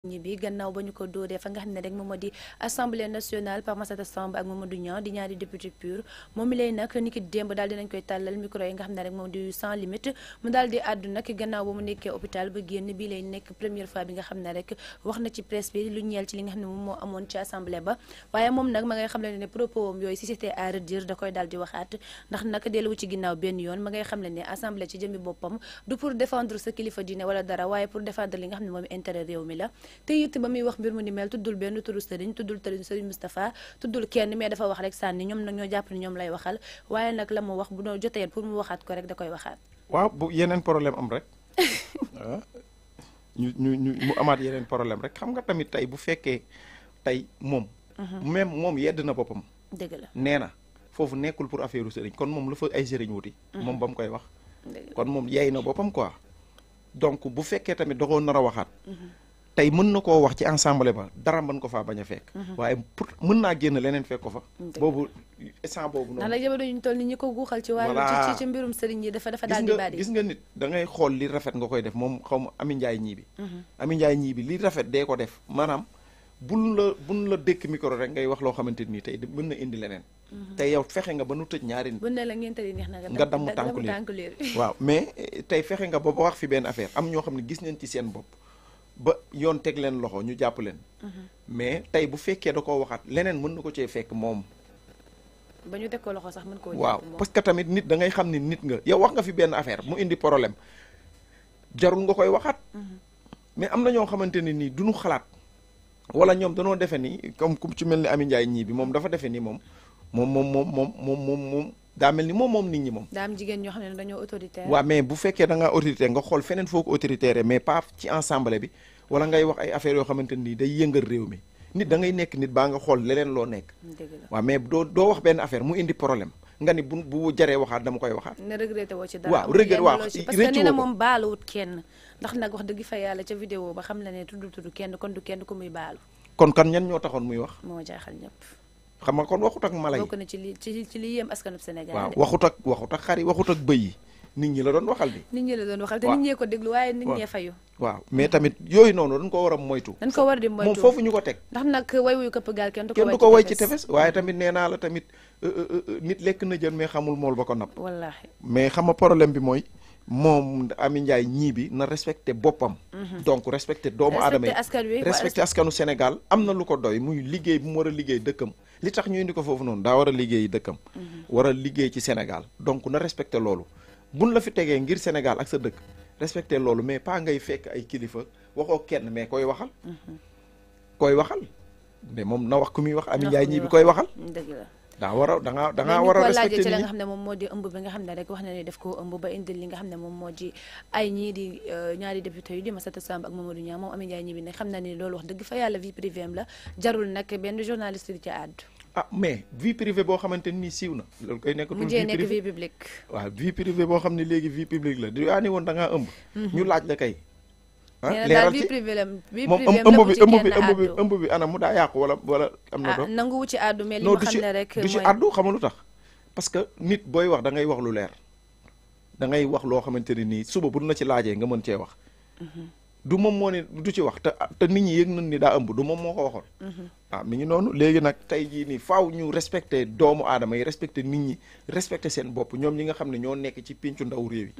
ñi bi gannaaw ba ñu ko dóoree fa nga xam ne rek moom moo di assemblée nationale par Massata Samb ak Mamadou Niang di ñaari député pur moom mi lay nag ni ki démb daal dinañ koy tàllal micro yi nga xam ne rek moom di sans limite mu daal di àddu nag gannaaw ba mu nekkee hôpital ba génn bii lay nekk première fois bi nga xam ne rek wax na ci presse bi lu ñeel ci li nga xam ne moom moo amoon ci assemblée ba waaye moom nag ma ngay xam ne propos am yooyu si c'était à redire da koy daal di waxaat ndax nag delluwu ci ginnaaw benn yoon ma ngay xam ne assemblée ci jëmmi boppam du pour défendre sa kilifa diine wala dara waaye pour défendre li nga xam ne moom intérêt réew mi la te it ba muy wax mbir mu ni mel tuddul benn turu sëriñ tuddul sëriñ Moustapha tuddul kenn mais dafa wax rek sànni ñoom nag ñoo jàpp ni ñoom lay waxal waaye nag la mu wax bu noo jotee pour mu waxaat ko rek da koy waxaat. waaw bu yeneen problème am rek ñu mu amaat yeneen problème rek xam nga tamit tey bu fekkee tey moom. même moom yedd na boppam. dëgg la nee na foofu nekkul pour affaire sëriñ kon moom la fa ay sëriñ wuti. moom ba mu koy wax. kon moom yey na boppam quoi. donc bu fekkee tamit da koo nar a waxaat. tey mën na koo wax ci ensemble ba dara mën ko faa bañ a fekk. waaye pour mën naa génn leneen fekk ko fa. boobu instant boobu noonu. ndax la jamono ñu toll ni ñi ko guuxal ci wàllu ci mbirum sëriñ yi dafa daal di bari. gis nga nit da ngay xool li rafet nga koy def moom xaw ma Ami Njaay ñii bi. Ami Njaay ñii bi li rafet dee ko def maanaam buñ la dékk micro rek ngay wax loo xamante ni tey mën na indi leneen. tey yow fexe nga ba nu tëj ñaari nit. bu ne la ngeen tëri neex na nga damm tànku liir waaw mais tey fexe nga ba wax fi benn affaire am ñoo xam ne gis nañ ci seen bopp ba yoon teg leen loxo ñu jàpp leen. mais tey bu fekkee da koo waxaat leneen mën na ko cee fekk moom. ba ñu teg ko loxo sax mën koo waaw parce que tamit nit da ngay xam ni nit nga yow wax nga fi benn affaire mu indi problème jarul nga koy waxaat. mais am na ñoo xamante ne nii duñu xalaat wala ñoom danoo defe ni comme ku ci mel ni Ami Njaay ñii bi moom dafa defe ni moom daa mel ni moom nit ñi moom. daa am jigéen ñoo xam ne dañoo autoritaire. waaw mais bu fekkee da ngaa autoritaire nga xool feneen foo ko autoritaire mais pas ci ensemble bi wala ngay wax ay affaires yoo xamante ni day yëngal réew mi nit da ngay nekk nit baa nga xool leneen loo nekk. waaw mais doo wax benn affaire mu indi problème nga ni bu jaree waxaat dama koy waxaat. ne regretté woo ci dara. waaw regret waaw parce que nee na moom baaluwut kenn ndax nag wax dëgg fa yàlla ca vidéo ba xam la ne tudd kenn kon du kenn ku muy baalu. kon kan ñan ñoo taxoon muy wax. moo jaaxal ñëpp. xam nga kon waxut ak mala yi bokk na ci li yéem askanu Sénégal. waaw waxut ak xar yi waxut ak bëy yi nit ñi la doon waxal bi. nit ñi la doon waxal te nit ñee ko déglu waaye nit ñee fayu. waaw mais tamit yooyu noonu dañ ko war a moytu. dañ ko war di moytu moom foofu ñu ko teg. ndax nag way wuyu këpp gaal kenn du ko way ci tefes waaye tamit nee naa la tamit nit lekk na jën mais xamul mool ba ko napp. wallaahi mais xam nga problème bi mooy moom Ami Njaay ñii bi na respecté boppam. donc respecté doomu aadama yi respecté askanu Sénégal am na lu ko doy muy liggéey bu mu war a liggéey dëkkam li tax ñu indi ko foofu noonu daa war a liggéey dëkkam. war a liggéey ci Sénégal donc na respecté loolu buñ la fi tegee ngir Sénégal ak sa dëkk respecté loolu mais pas ngay fekk ay kilifa waxoo kenn mais koy waxal. mais moom na wax ku muy wax Ami Njaay ñii bi koy waxal. dëgg la. daa war a dangaa war a respecté ci la nga xam ne moom moo di ëmb bi nga xam ne rek wax na ne def koo ëmb ba indil li nga xam ne moom moo di ay ñii di ñaari député yu di Massata Samb ak Mamadou Niang moom Ami Njaay ñi bi ne xam na ni loolu wax dëgg fa yàlla vie privée am la jarul nag benn journaliste di ca àddu. mais vie privée boo xamante ni siiw na loolu koy nekkatul vie publique waaw vie privée boo xam ne léegi vie publique la di yaa ni woon da ngaa ëmb ñu laaj la kay leeral ci moom ëmb bi anam mu daa yàqu wala am na doom nanguwu ci àddu mais li ma xam ne rek du ci àddu xamalu tax parce que nit booy wax da ngay wax lu leer da ngay wax loo xamante ne nii suba bu la ci laajee nga mën cee wax du moom moo ne du ci wax te nit ñi yëg nañ ni daa ëmb du moom moo ko waxoon mi ngi noonu léegi nag tey jii nii faaw ñu respecté doomu aadama yi respecté nit ñi respecté seen bopp ñoom ñi nga xam ne ñoo nekk ci péncu ndaw réew yi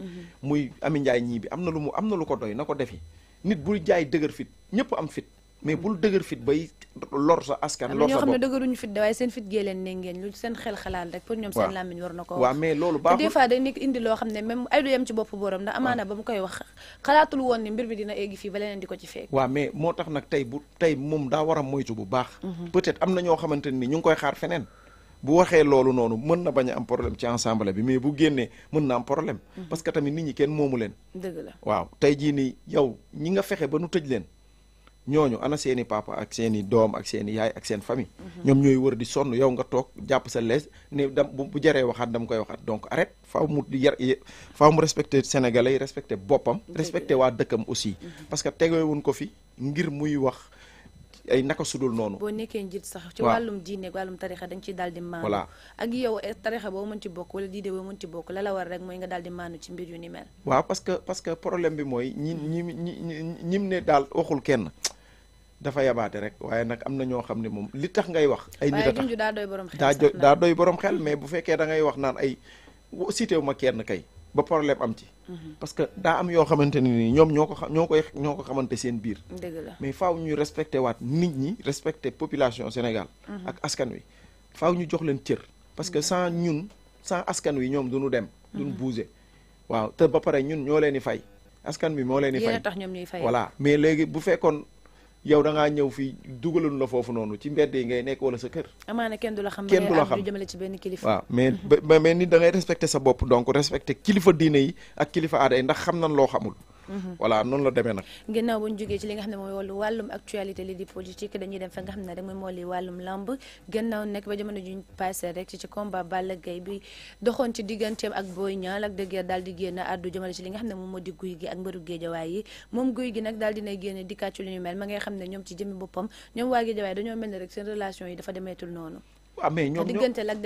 muy Ami Njaay ñii bi am na lu ko doy na ko defi nit bul jaay dëgër fit ñëpp am fit mais bul dëgër fit bay lor sa askan lor sa bopp ñoo xam ne dëgëruñu fit de waaye seen fit gee leen ne ngeen lu seen xel xalaat rek pour ñoom seen làmmiñ war na ko wax waaw mais loolu baaxul des fois day nekk indi loo xam ne même ay du yem ci bopp borom ndax amaana ba mu koy wax xalaatul woon ni mbir mi dina eggi fii ba leneen di ko ci fekk waaw mais moo tax nag tey moom daa war a moytu bu baax peut-être am na ñoo xamante ni ñu ngi koy xaar feneen bu waxee loolu noonu mën na bañ a am problème ci ensemble bi mais bu génnee mën na am problème parce que tamit nit ñi kenn moomu leen dëgg la waaw tey jii nii yow ñi nga fexe ba nu tëj leen ñooñu ana seeni papa ak seeni doom ak seeni yaay ak seen famille ñoom ñooy wër di sonn yow nga toog jàpp sa lees ne bu jaree waxaat dama koy waxaat donc arrête faaw mu respecté sénégalais yi respecté boppam respecté waa dëkkam aussi parce que tegewuñ ko fi ngir muy wax ay naka sudul noonu. boo nekkee njiit sax ci wàllum diine ak wàllum tarixa da nga ciy daal di maanu. voilà ak yow tarixa boo mën ci bokk wala diine boo mën ci bokk la la war rek mooy nga daal di maanu ci mbir yu ni mel. waaw parce que problème bi mooy ñim ne daal waxul kenn dafa yabaate rek waaye nag am na ñoo xam ne moom li tax ngay wax ay nit a tax junj daa doy borom xel daa doy borom xel mais bu fekkee da ngay wax naan ay cité wu ma kenn kay ba problème am ci parce que daa am yoo xamante ne nii ñoom ñoo ko xamante seen biir dëgg la mais faaw ñu respecté waat nit ñi respecté population Sénégal ak askan wi faaw ñu jox leen cër parce que sans askan wi ñoom duñu dem duñu bouger waaw te ba pare ñun ñoo leen di fay askan wi moo leen di fay tax ñoom ñuy fay voilà mais léegi bu fekkoon yow da ngaa ñëw fii dugalul la foofu noonu ci mbedd yi ngay nekk wala sa kër amaana kenn du la xam jëmale ci benn kilifa waaw mais nit da ngay respecté sa bopp donc respecté kilifa diine yi ak kilifa aada yi ndax xam nan loo xamul voilà noonu la demee nag ginnaaw bu ñu jógee ci li nga xam ne mooy wàllum actualité li di politique dañuy dem fa nga xam ne rek mooy li wàllum lamb gannaaw nekk ba jamono juñ passé rek ci combat Balla Gaye bi doxoon ci digganteem ak Boy Niang ak dëgg daal di génn addu jëmale ci li nga xam ne moom moo di Gouye Gui ak mbëru Géejawaay yi moom Gouye Gui nag daal dinay génne di kàccu li ñu mel ma ngay xam ne ñoom ci jëmmi boppam ñoom waa Géejawaay dañoo mel ne rek seen relation yi dafa demeetul noonu waaw mais ñoom